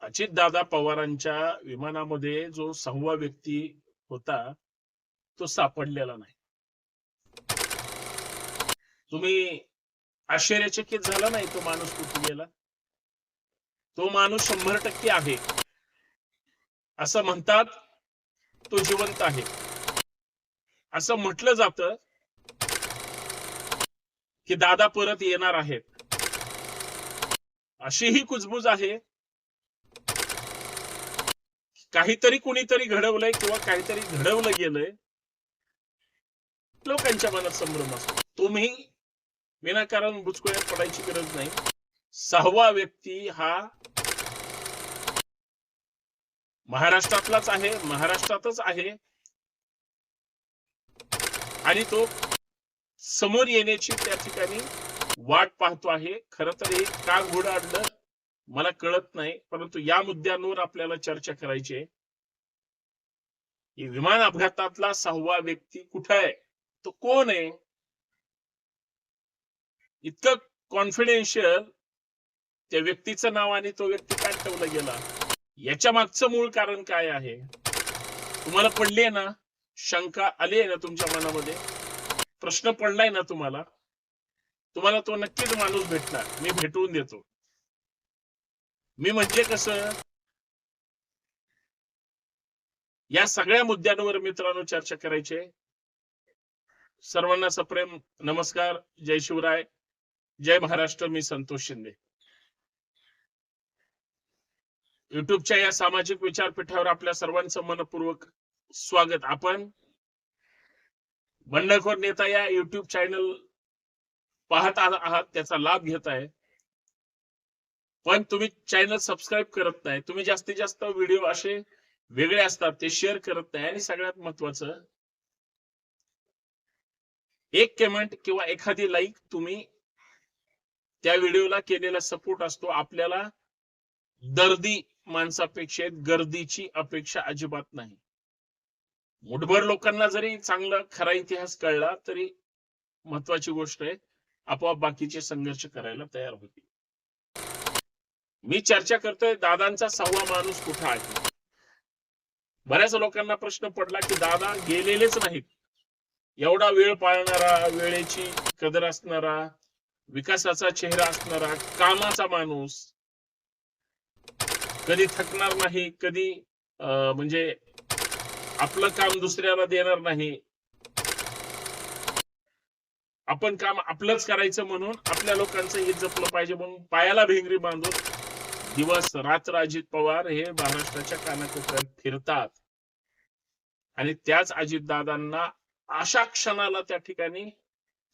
अजितदादा पवारांच्या विमानामध्ये जो 6वा व्यक्ती होता तो सापडलेला नाही. तुम्ही आश्चर्यचकित झाला नाही तो माणूस कुठे गेला? तो माणूस 100% आहे असं म्हणतात. तो जिवंत आहे असं म्हटलं जातं की दादा परत येणार आहेत. अशी ही कुजबूज आहे. काहीतरी कुणीतरी घडवलंय किंवा काहीतरी घडवलं गेलंय. लोकांच्या मनात संभ्रम असतो. तुम्ही विनाकारण बुचकुळ्यात पडायची गरज नाही. 6वा व्यक्ती हा महाराष्ट्रातलाच आहे, महाराष्ट्रातच आहे आणि तो समोर येण्याची त्या ठिकाणी वाट पाहतो आहे. खरं तर हे का घोडं आणलं मला कळत नाही, परंतु या मुद्द्यांवर आपल्याला चर्चा करायची आहे. विमान अपघातातला 6वा व्यक्ती कुठे आहे? तो कोण आहे? इतकं कॉन्फिडेन्शियल त्या व्यक्तीचं नाव आणि तो व्यक्ती काय ठेवला गेला, याच्या मागचं मूळ कारण काय आहे? तुम्हाला पडली ना शंका, आली आहे ना तुमच्या मनामध्ये, प्रश्न पडलाय ना तुम्हाला? तुम्हाला तो नक्कीच माणूस भेटणार, मी भेटवून देतो. मी म्हणजे कसं, या सगळ्या मुद्द्यांवर मित्रांनो चर्चा करायची आहे. सर्वांना सप्रेम नमस्कार, जय शिवराय, जय महाराष्ट्र. मी संतोष शिंदे. युट्यूबच्या या सामाजिक विचारपीठावर आपल्या सर्वांचं मनपूर्वक स्वागत. आपण बंडखोर नेता या युट्यूब चॅनल पाहत आहात, त्याचा लाभ घेत आहे, पण तुम्ही चॅनल सबस्क्राईब करत नाही. तुम्ही जास्तीत जास्त व्हिडिओ असे वेगळे असतात ते शेअर करत नाही. आणि सगळ्यात महत्वाचं, एक कमेंट किंवा एखादी लाईक तुम्ही त्या व्हिडिओला केलेला सपोर्ट असतो. आपल्याला दर्दी माणसापेक्षा गर्दीची अपेक्षा अजिबात नाही. मुठभर लोकांना जरी चांगला खरा इतिहास कळला तरी महत्वाची गोष्ट आहे, आपोआप बाकीचे संघर्ष करायला तयार होतील. मी चर्चा करतोय दादांचा 6वा माणूस कुठे आहे. बऱ्याच लोकांना प्रश्न पडला की दादा गेलेलेच नाहीत. एवढा वेळ पाळणारा, वेळेची कदर असणारा, विकासाचा चेहरा असणारा, कामाचा माणूस, कधी थकणार नाही, कधी म्हणजे आपलं काम दुसऱ्याला देणार नाही, आपण काम आपलंच करायचं म्हणून आपल्या लोकांचं हित जपलं पाहिजे म्हणून पायाला भिंगरी बांधून दिवस रात्र अजित पवार हे महाराष्ट्राच्या कानाकोपऱ्यात फिरतात. आणि त्याच अजितदादांना अशा क्षणाला त्या ठिकाणी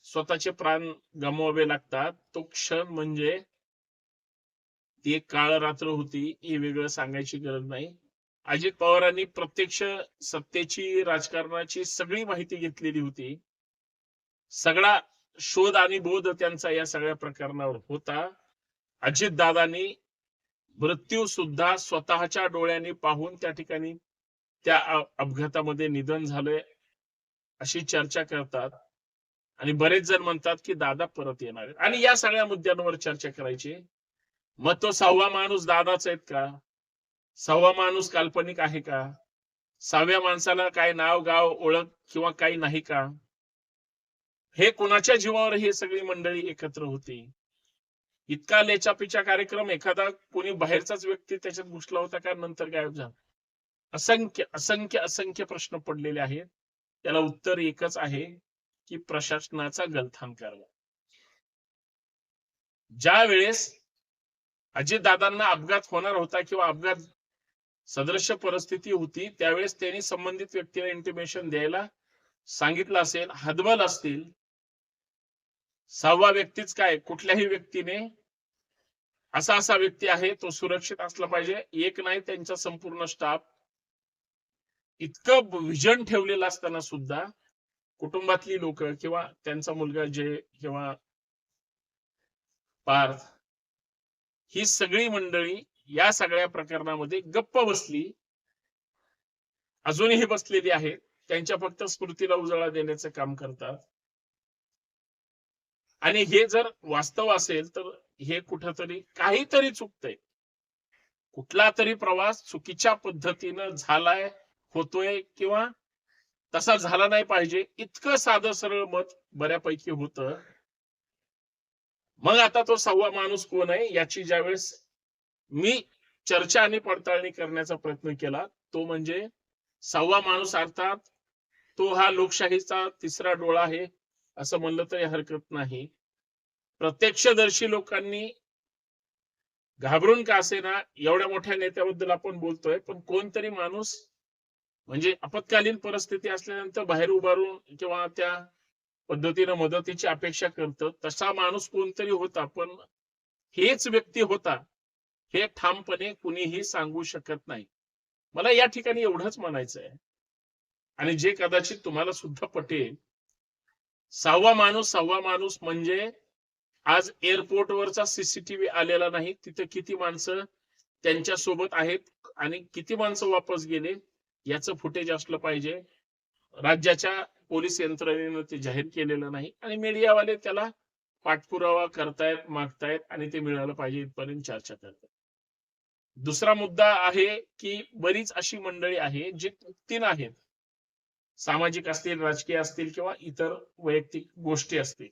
स्वतःचे प्राण गमवावे लागतात. तो क्षण म्हणजे ती एक काळ रात्र होती, हे वेगळं सांगायची गरज नाही. अजित पवारांनी प्रत्यक्ष सत्तेची, राजकारणाची सगळी माहिती घेतलेली होती. सगळा शोध आणि बोध त्यांचा या सगळ्या प्रकरणावर होता. अजितदादांनी मृत्यू सुद्धा स्वतःच्या डोळ्यांनी पाहून त्या ठिकाणी त्या अपघातामध्ये निधन झालंय अशी चर्चा करतात. आणि बरेच जण म्हणतात की दादा परत येणार आहेत. आणि या सगळ्या मुद्द्यांवर चर्चा करायची. मग तो 6वा माणूस दादाच आहेत का? 6वा माणूस काल्पनिक आहे का? 6व्या माणसाला काय नाव, गाव, ओळख किंवा काही नाही का? हे कोणाच्या जीवावर हे सगळी मंडळी एकत्र होती? इतका लेचापिचा कार्यक्रम एखादा कोणी बाहेरचाच व्यक्ती त्याच्यात घुसला होता का, नंतर गायब झाला? असंख्य असंख्य असंख्य प्रश्न पडलेले आहेत. त्याला उत्तर एकच आहे की प्रशासनाचा गलथान कारभार. ज्या वेळेस अजितदादांना अपघात होणार होता किंवा अपघात सदृश्य परिस्थिती होती, त्यावेळेस त्यांनी संबंधित व्यक्तीला इंटिमेशन द्यायला सांगितलं असेल, हतबल असतील. 6वा व्यक्तीच काय, कुठल्याही व्यक्तीने असा व्यक्ती आहे तो सुरक्षित असला पाहिजे, एक नाही त्यांचा संपूर्ण स्टाफ, इतकं विजन ठेवलेलं असताना सुद्धा कुटुंबातली लोक किंवा त्यांचा मुलगा जय किंवा पार्थ, ही सगळी मंडळी या सगळ्या प्रकरणामध्ये गप्प बसली, अजूनही बसलेली आहे. त्यांच्या फक्त स्मृतीला उजाळा देण्याचं काम करतात. आणि हे जर वास्तव असेल तर हे कुठंतरी काहीतरी चुकतंय. कुठला तरी प्रवास चुकीच्या पद्धतीनं झालाय, होतोय किंवा तसा झाला नाही पाहिजे, इतकं साधं सरळ मत बऱ्यापैकी होतं. मग आता तो 6वा माणूस कोण आहे याची ज्यावेळेस मी चर्चा आणि पडताळणी करण्याचा प्रयत्न केला, तो म्हणजे 6वा माणूस अर्थात तो हा लोकशाहीचा तिसरा डोळा आहे असं म्हणलं तरी हरकत नाही. प्रत्यक्षदर्शी लोकांनी घाबरून का असेना एवढ्या मोठ्या नेत्याबद्दल आपण बोलतोय, पण कोणतरी माणूस म्हणजे आपत्कालीन परिस्थिती असल्यानंतर बाहेर उभारून किंवा त्या पद्धतीनं मदतीची अपेक्षा करतं, तसा माणूस कोणतरी होता, पण हेच व्यक्ती होता हे ठामपणे कुणीही सांगू शकत नाही. मला या ठिकाणी एवढंच म्हणायचं आहे आणि जे कदाचित तुम्हाला सुद्धा पटेल, 6वा माणूस म्हणजे आज एअरपोर्टवरचा सीसीटीव्ही आलेला नाही, तिथे किती माणसं त्यांच्या सोबत आहेत आणि किती माणसं वापस गेले याचं फुटेज असलं पाहिजे. राज्याच्या पोलीस यंत्रणेनं ते जाहीर केलेलं नाही आणि मीडियावाले त्याला पाठपुरावा करतायत, मागतायत आणि ते मिळालं पाहिजे इथपर्यंत चर्चा करतात. दुसरा मुद्दा आहे की बरीच अशी मंडळी आहे जी तीन आहेत, सामाजिक असतील, राजकीय असतील किंवा इतर वैयक्तिक गोष्टी असतील.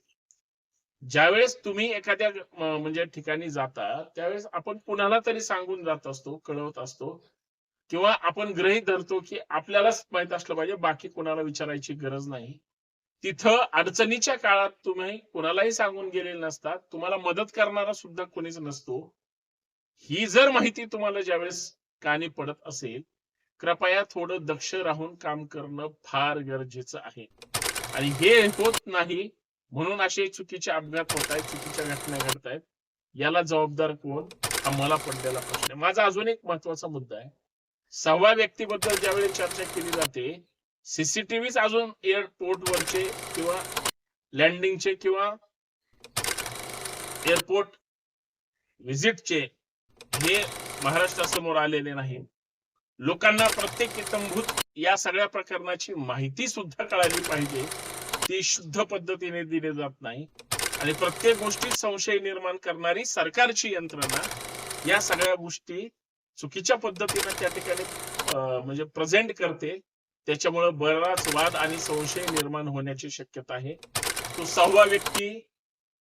ज्यावेळेस तुम्ही एखाद्या म्हणजे ठिकाणी जाता त्यावेळेस आपण कुणाला तरी सांगून जात असतो, कळवत असतो किंवा आपण गृहीत धरतो की आपल्यालाच माहित असलं पाहिजे, बाकी कोणाला विचारायची गरज नाही. तिथं अडचणीच्या काळात तुम्ही कुणालाही सांगून गेलेले नसतात, तुम्हाला मदत करणारा सुद्धा कोणीच नसतो. ही जर माहिती तुम्हाला ज्यावेळेस कानी पडत असेल, कृपया थोडं दक्ष राहून काम करणं फार गरजेचं आहे. आणि हे होत नाही म्हणून असे चुकीचे अपघात होत आहेत, चुकीच्या घटना घडत आहेत. याला जबाबदार कोण हा मला पडलेला प्रश्न आहे. माझा अजून एक महत्वाचा मुद्दा आहे, 6व्या व्यक्तीबद्दल ज्यावेळेस चर्चा केली जाते, सीसीटीव्हीच अजून एअरपोर्टवरचे किंवा लँडिंगचे किंवा एअरपोर्ट व्हिजिटचे हे महाराष्ट्रासमोर आलेले नाही. लोकांना प्रत्येक इत्थंभूत या सगळ्या प्रकरणाची माहिती सुद्धा कळाली पाहिजे, ती शुद्ध पद्धतीने दिली जात नाही आणि प्रत्येक गोष्टीत संशय निर्माण करणारी सरकारची यंत्रणा या सगळ्या गोष्टी चुकीच्या पद्धतीने त्या ठिकाणी म्हणजे प्रेझेंट करते. त्याच्यामुळे बराच वाद आणि संशय निर्माण होण्याची शक्यता आहे. तो 6वा व्यक्ती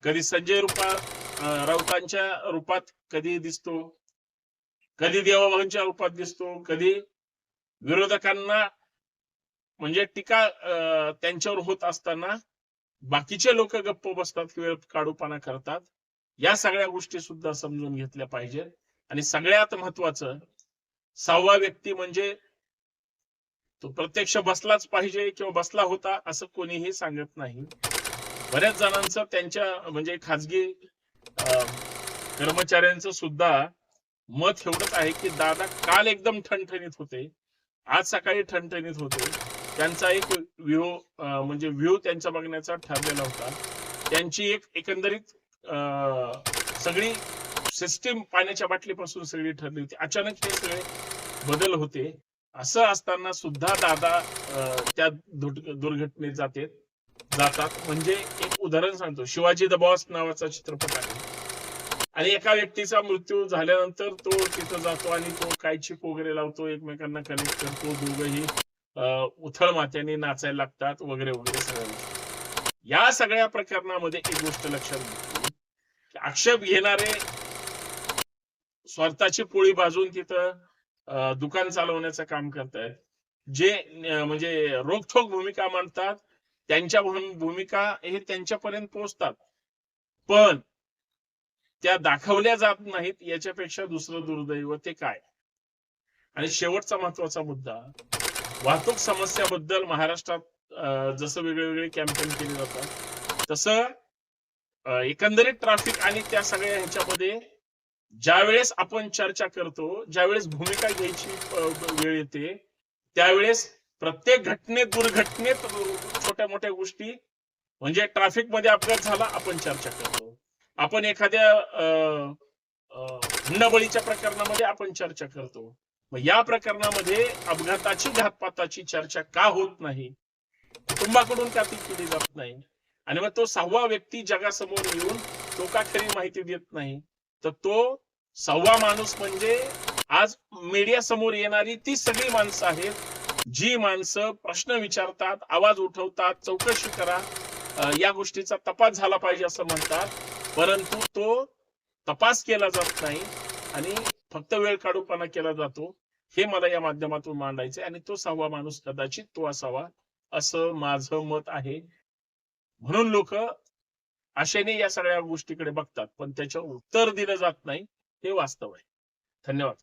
कधी संजय राऊतांच्या रूपात कधी दिसतो, कधी देवाभाऊंच्या रूपात दिसतो, कधी विरोधकांना म्हणजे टीका त्यांच्यावर होत असताना बाकीचे लोक गप्प बसतात किंवा काडूपणा करतात. या सगळ्या गोष्टी सुद्धा समजून घेतल्या पाहिजेत. आणि सगळ्यात महत्वाचं, 6वा व्यक्ती म्हणजे तो प्रत्यक्ष बसलाच पाहिजे किंवा बसला होता असं कोणीही सांगत नाही. बऱ्याच जणांचं त्यांच्या म्हणजे खाजगी कर्मचाऱ्यांचं सुद्धा मत एवढंच आहे की दादा काल एकदम ठणठणीत होते, आज सकाळी ठणठणीत होते. त्यांचा एक व्ह्यू त्यांचा बघण्याचा ठरलेला होता. त्यांची एक एकंदरीत सगळी सिस्टीम पाण्याच्या बाटलीपासून सगळी ठरली होती. अचानक हे सगळे बदल होते. असं असताना सुद्धा दादा त्या दुर्घटनेत जातात. म्हणजे एक उदाहरण सांगतो, शिवाजी द बॉस नावाचा चित्रपट आहे आणि एका व्यक्तीचा मृत्यू झाल्यानंतर तो तिथं जातो आणि तो काय चिप वगैरे लावतो, एकमेकांना कनेक्ट करतो, दोघंही उथळ माथ्याने नाचायला लागतात वगैरे वगैरे सगळ्या गोष्टी. या सगळ्या प्रकरणामध्ये एक गोष्ट लक्षात घेतली की आक्षेप घेणारे स्वतःची पोळी भाजून तिथं दुकान चालवण्याचं काम करतायत, जे म्हणजे रोखठोक भूमिका मांडतात, त्यांच्या भूमिका हे त्यांच्यापर्यंत पोहोचतात पण त्या दाखवल्या जात नाहीत. याच्यापेक्षा दुसरं दुर्दैव ते काय. आणि शेवटचा महत्वाचा मुद्दा, वाहतूक समस्याबद्दल महाराष्ट्रात जसं वेगवेगळे कॅम्पेन केले जातात तसं एकंदरीत ट्रॅफिक आणि त्या सगळ्या ह्याच्यामध्ये ज्यावेळेस आपण चर्चा करतो, ज्यावेळेस भूमिका घ्यायची वेळ येते, त्यावेळेस प्रत्येक दुर्घटनेत छोट्या मोठ्या गोष्टी म्हणजे ट्रॅफिक मध्ये अपघात झाला आपण चर्चा करतो, आपण एखाद्या हुंडाबळीच्या प्रकरणामध्ये आपण चर्चा करतो. मग या प्रकरणामध्ये अपघाताची घातपाताची चर्चा का होत नाही, कुटुंबाकडून का ती केली जात नाही. आणि मग तो 6वा व्यक्ती जगासमोर येऊन तो का खरी माहिती देत नाही, तर तो 6वा माणूस म्हणजे आज मीडिया समोर येणारी ती सगळी माणसं आहेत जी माणसं प्रश्न विचारतात, आवाज उठवतात, चौकशी करा, या गोष्टीचा तपास झाला पाहिजे असं म्हणतात, परंतु तो तपास केला जात नाही आणि फक्त वेळ काढूपणा केला जातो. हे मला या माध्यमातून मांडायचंय आणि तो 6वा माणूस कदाचित तो असावा असं माझं मत आहे. म्हणून लोक आशेने या सगळ्या गोष्टीकडे बघतात, पण त्याच्यावर उत्तर दिलं जात नाही, हे वास्तव आहे. धन्यवाद.